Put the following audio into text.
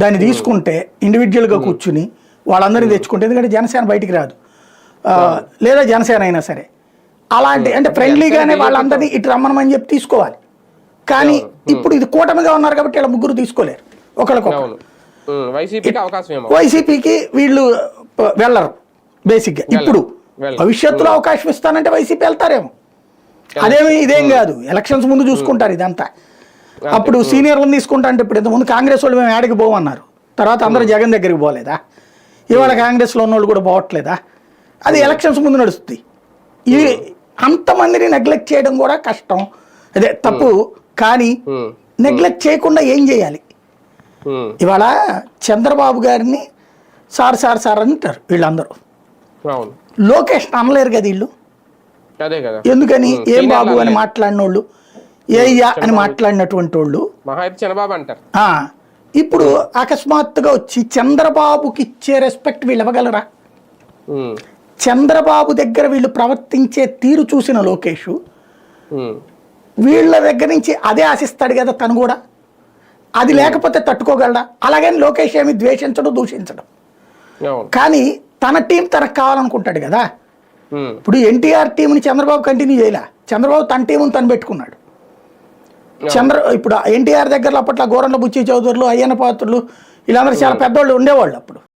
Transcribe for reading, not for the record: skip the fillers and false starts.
దాన్ని తీసుకుంటే ఇండివిజువల్గా కూర్చుని వాళ్ళందరినీ తెచ్చుకుంటే, ఎందుకంటే జనసేన బయటికి రాదు, లేదా జనసేన అయినా సరే అలాంటి అంటే ఫ్రెండ్లీగానే వాళ్ళందరినీ ఇటు రమ్మనమని చెప్పి తీసుకోవాలి. కానీ ఇప్పుడు ఇది కూటమిగా ఉన్నారు కాబట్టి ఇలా ముగ్గురు తీసుకోలేరు ఒకరికొకరు. వైసీపీకి వీళ్ళు వెళ్ళరు బేసిక్గా. ఇప్పుడు భవిష్యత్తులో అవకాశం ఇస్తానంటే వైసీపీ వెళ్తారేమో, ఇదేం కాదు, ఎలక్షన్స్ ముందు చూసుకుంటారు ఇదంతా. అప్పుడు సీనియర్లను తీసుకుంటా అంటే, ఇప్పుడు ఇంతకుముందు కాంగ్రెస్ వాళ్ళు మేము ఏడకి పోవన్నారు, తర్వాత అందరూ జగన్ దగ్గరికి పోలేదా? ఇవాళ కాంగ్రెస్లో ఉన్న వాళ్ళు కూడా పోవట్లేదా? అది ఎలక్షన్స్ ముందు నడుస్తుంది. ఈ అంతమందిని నెగ్లెక్ట్ చేయడం కూడా కష్టం, అదే తప్పు. కానీ నెగ్లెక్ట్ చేయకుండా ఏం చేయాలి? ఇవాళ చంద్రబాబు గారిని సార్ సార్ సార్ అంటారు వీళ్ళందరూ, లోకేష్ అనలేరు కదా వీళ్ళు. ఎందుకని? ఏం బాబు అని మాట్లాడిన వాళ్ళు, ఏయ్యా అని మాట్లాడినటువంటి వాళ్ళు ఇప్పుడు అకస్మాత్తుగా వచ్చి చంద్రబాబుకి ఇచ్చే రెస్పెక్ట్ వీళ్ళు ఇవ్వగలరా? చంద్రబాబు దగ్గర వీళ్ళు ప్రవర్తించే తీరు చూసిన లోకేష్ వీళ్ళ దగ్గర నుంచి అదే ఆశిస్తాడు కదా తను కూడా. అది లేకపోతే తట్టుకోగలడా? అలాగని లోకేష్ ఏమి ద్వేషించడం దూషించడం, కానీ తన టీం తనకు కావాలనుకుంటాడు కదా. ఇప్పుడు ఎన్టీఆర్ టీంని చంద్రబాబు కంటిన్యూ చేయలే, చంద్రబాబు తన టీంని తను పెట్టుకున్నాడు. ఇప్పుడు ఎన్టీఆర్ దగ్గర అప్పట్లో గోరంట్ల బుచ్చి చౌదరులు, అయ్యన్న పాత్రులు, వీళ్ళందరూ చాలా పెద్దవాళ్ళు ఉండేవాళ్ళు అప్పుడు.